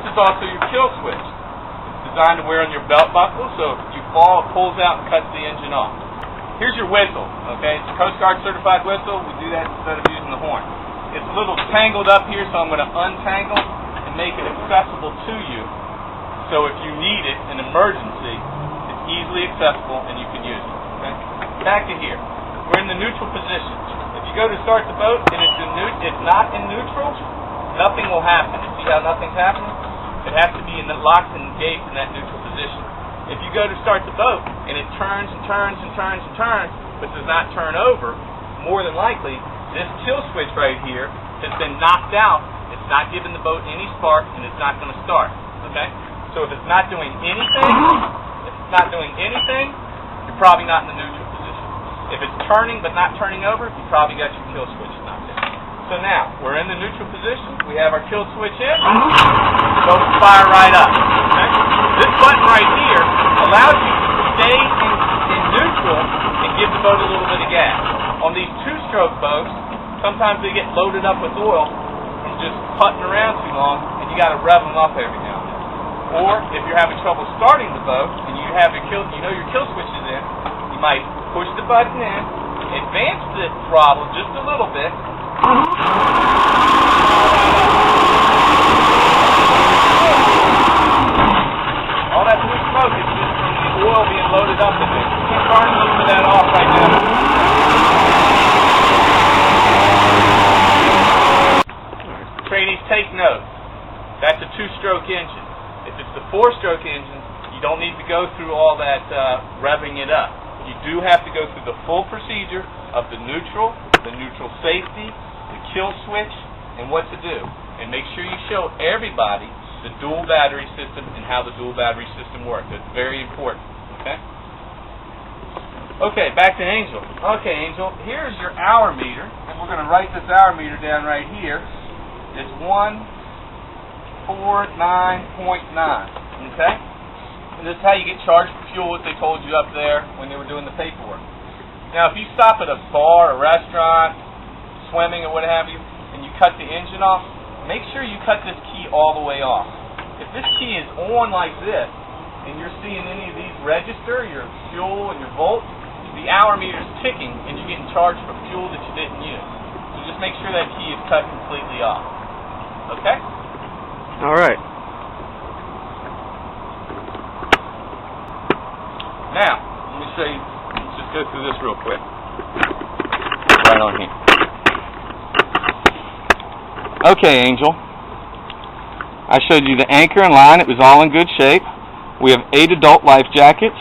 is also your kill switch. It's designed to wear on your belt buckle, so if you fall, it pulls out and cuts the engine off. Here's your whistle, okay? It's a Coast Guard certified whistle. We do that instead of using the horn. It's a little tangled up here, so I'm going to untangle and make it accessible to you. So if you need it, an emergency, it's easily accessible and you can use it, okay? Back to here. We're in the neutral position. If you go to start the boat and it's not in neutral, nothing will happen. You see how nothing's happening? It has to be locked and engaged in that neutral position. If you go to start the boat and it turns and turns and turns and turns, but does not turn over, more than likely, this kill switch right here has been knocked out. It's not giving the boat any spark, and it's not going to start. Okay? So if it's not doing anything, you're probably not in the neutral position. If it's turning but not turning over, you probably got your kill switch knocked in. So now, we're in the neutral position. We have our kill switch in. The boat will fire right up. Okay? This button right here allows you to stay in neutral and give the boat a little bit of gas. On these two-stroke boats, sometimes they get loaded up with oil from just putting around too long, and you got to rev them up every now and then. Or if you're having trouble starting the boat and you know your kill switch is in, you might push the button in, advance the throttle just a little bit. All that blue smoke is just from the oil being loaded up in there. You can't turn some of that off right now. Trainees, take note. That's a two-stroke engine. If it's the four-stroke engine, you don't need to go through all that revving it up. You do have to go through the full procedure of the neutral safety, the kill switch, and what to do. And make sure you show everybody the dual battery system and how the dual battery system works. That's very important. Okay? Okay, back to Angel. Okay, Angel, here's your hour meter, and we're going to write this hour meter down right here. It's 149.9. Okay? And this is how you get charged for fuel, what they told you up there when they were doing the paperwork. Now, if you stop at a bar, a restaurant, swimming, or what have you, and you cut the engine off, make sure you cut this key all the way off. If this key is on like this, and you're seeing any of these register, your fuel and your volts, the hour meter is ticking, and you're getting charged for fuel that you didn't use. So just make sure that key is cut completely off. Okay? All right. Now, let me show you. Let's just go through this real quick. Right on here. Okay, Angel. I showed you the anchor and line. It was all in good shape. We have 8 adult life jackets.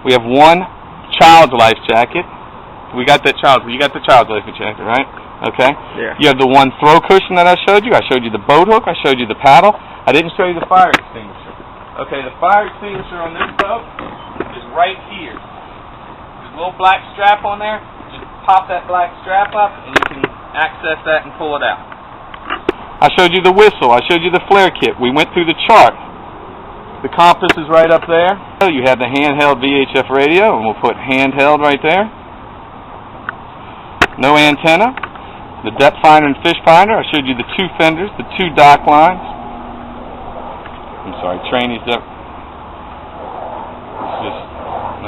We have 1 child's life jacket. You got the child's life jacket, right? Okay. Yeah. You have the 1 throw cushion that I showed you. I showed you the boat hook. I showed you the paddle. I didn't show you the fire extinguisher. Okay, the fire extinguisher on this boat is right here. There's a little black strap on there. Just pop that black strap up and you can access that and pull it out. I showed you the whistle. I showed you the flare kit. We went through the chart. The compass is right up there. You have the handheld VHF radio, and we'll put handheld right there. No antenna. The depth finder and fish finder. I showed you the 2 fenders, the 2 dock lines. I'm sorry, trainees up. Let's just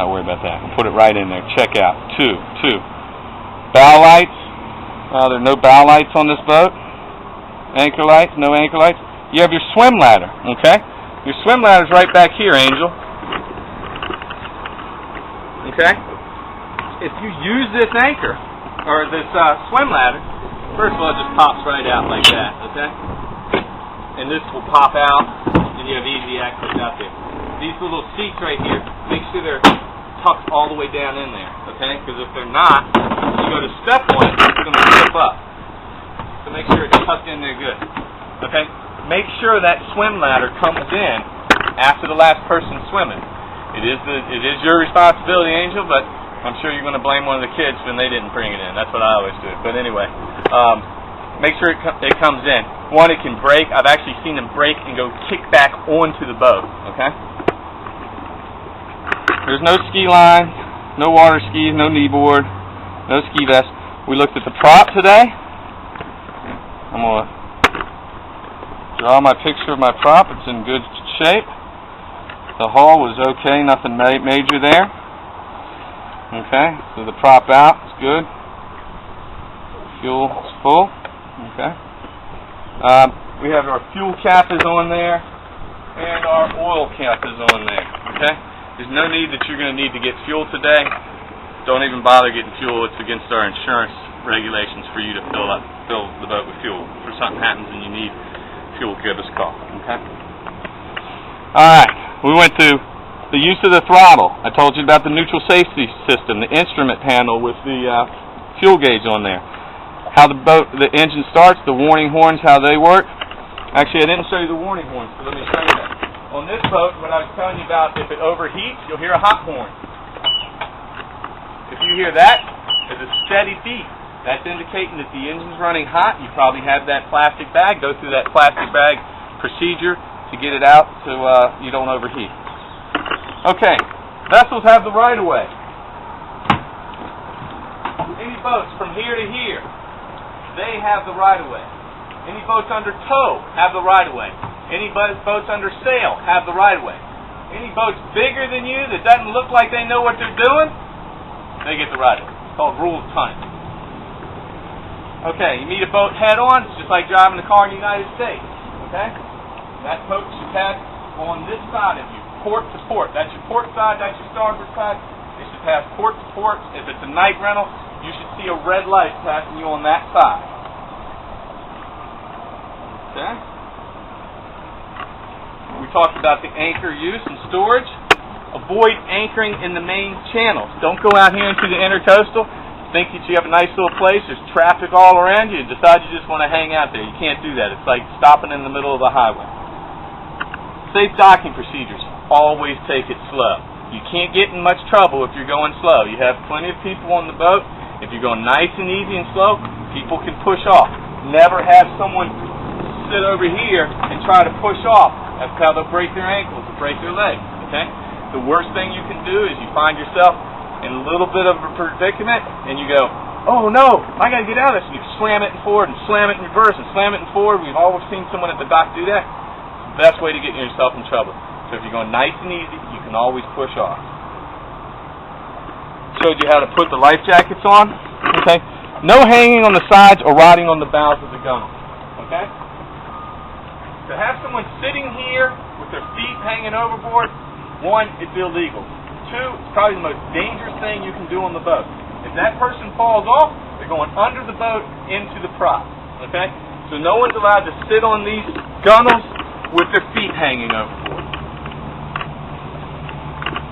not worry about that. We'll put it right in there. Check out. 2. Bow lights. There are no bow lights on this boat. Anchor lights, no anchor lights. You have your swim ladder, okay? Your swim ladder is right back here, Angel. Okay? If you use this anchor, or this swim ladder, first of all, it just pops right out like that, okay? And this will pop out, and you have easy access out there. These little seats right here, make sure they're tucked all the way down in there, okay? Because if they're not, if you go to step on it, it's going to slip up. So make sure it's tucked in there good. Okay? Make sure that swim ladder comes in after the last person swimming. It is your responsibility, Angel, but I'm sure you're going to blame one of the kids when they didn't bring it in. That's what I always do. But anyway, make sure it comes in. One, it can break. I've actually seen them break and go kick back onto the boat. Okay? There's no ski line, no water skis, no kneeboard, no ski vest. We looked at the prop today. I'm going to Draw my picture of my prop. It's in good shape. The hull was okay, nothing major there. Okay, so the prop out is good. Fuel is full. Okay. We have our fuel cap is on there, and our oil cap is on there. Okay. There's no need that you're going to need to get fuel today. Don't even bother getting fuel. It's against our insurance regulations for you to fill the boat with fuel. If something happens and you need fuel, give us a call. Okay. All right. We went to the use of the throttle. I told you about the neutral safety system, the instrument panel with the fuel gauge on there. How the engine starts, the warning horns, how they work. Actually, I didn't show you the warning horns, so let me show you that. On this boat, what I was telling you about, if it overheats, you'll hear a hot horn. If you hear that, it's a steady beat. That's indicating that the engine's running hot. You probably have that plastic bag. Go through that plastic bag procedure to get it out so you don't overheat. Okay, vessels have the right-of-way. Any boats from here to here, they have the right-of-way. Any boats under tow have the right-of-way. Any boats under sail have the right-of-way. Any boats bigger than you that doesn't look like they know what they're doing, they get the right-of-way. It's called rule of tonnage. Okay, you meet a boat head-on, it's just like driving a car in the United States. Okay? That boat should pass on this side of you, port to port. That's your port side, that's your starboard side. It should pass port to port. If it's a night rental, you should see a red light passing you on that side. Okay? We talked about the anchor use and storage. Avoid anchoring in the main channels. Don't go out here into the intercoastal. Think that you have a nice little place, there's traffic all around you, and decide you just want to hang out there. You can't do that. It's like stopping in the middle of the highway. Safe docking procedures. Always take it slow. You can't get in much trouble if you're going slow. You have plenty of people on the boat. If you're going nice and easy and slow, people can push off. Never have someone sit over here and try to push off. That's how they'll break their ankles or break their legs. Okay? The worst thing you can do is you find yourself in a little bit of a predicament and you go, oh no, I got to get out of this. And you slam it in forward and slam it in reverse and slam it in forward. We've always seen someone at the dock do that. It's the best way to get yourself in trouble. So if you're going nice and easy, you can always push off. Showed you how to put the life jackets on. Okay? No hanging on the sides or riding on the bows of the gunwale. Okay? To have someone sitting here with their feet hanging overboard, one, it's illegal. Two, it's probably the most dangerous thing you can do on the boat. If that person falls off, they're going under the boat into the prop. Okay? So no one's allowed to sit on these gunnels with their feet hanging overboard.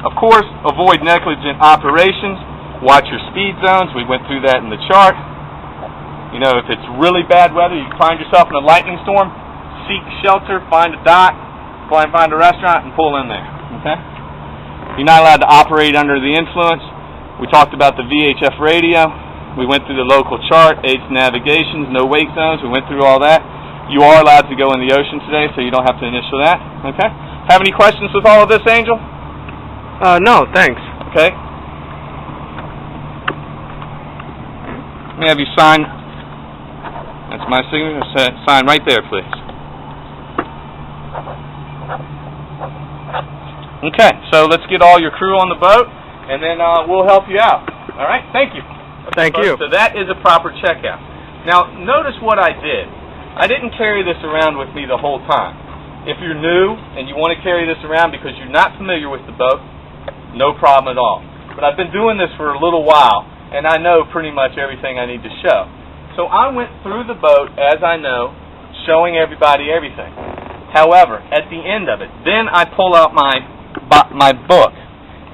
Of course, avoid negligent operations. Watch your speed zones. We went through that in the chart. You know, if it's really bad weather, you find yourself in a lightning storm, seek shelter, find a dock, find a restaurant, and pull in there. Okay? You're not allowed to operate under the influence. We talked about the VHF radio. We went through the local chart, aids navigations, no wake zones. We went through all that. You are allowed to go in the ocean today, so you don't have to initial that. Okay? Have any questions with all of this, Angel? No, thanks. Okay. Let me have you sign. That's my signature. Sign right there, please. Okay, so let's get all your crew on the boat, and then we'll help you out. All right? Thank you. Thank you. So that is a proper checkout. Now, notice what I did. I didn't carry this around with me the whole time. If you're new and you want to carry this around because you're not familiar with the boat, no problem at all. But I've been doing this for a little while, and I know pretty much everything I need to show. So I went through the boat, as I know, showing everybody everything. However, at the end of it, then I pull out my book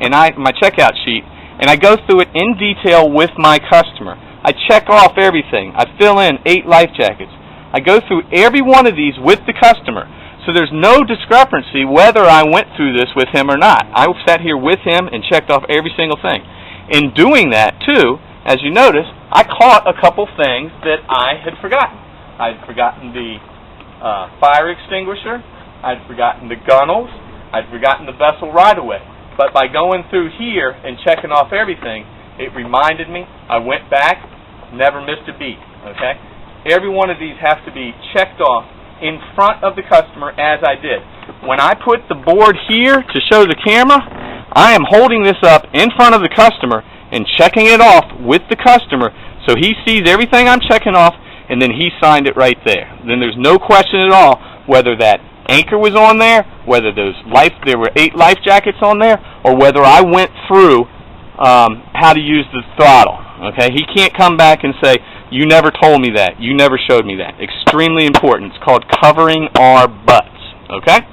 and my checkout sheet, and I go through it in detail with my customer. I check off everything. I fill in 8 life jackets. I go through every one of these with the customer, so there's no discrepancy whether I went through this with him or not. I sat here with him and checked off every single thing. In doing that, too, as you notice, I caught a couple things that I had forgotten. I'd forgotten the fire extinguisher. I'd forgotten the gunnels. I'd forgotten the vessel right-of-way. But by going through here and checking off everything, it reminded me. I went back, never missed a beat. Okay? Every one of these have to be checked off in front of the customer as I did. When I put the board here to show the camera, I am holding this up in front of the customer and checking it off with the customer so he sees everything I'm checking off, and then he signed it right there. Then there's no question at all whether that anchor was on there, whether there were 8 life jackets on there, or whether I went through how to use the throttle. Okay, he can't come back and say, you never told me that, you never showed me that. Extremely important. It's called covering our butts. Okay?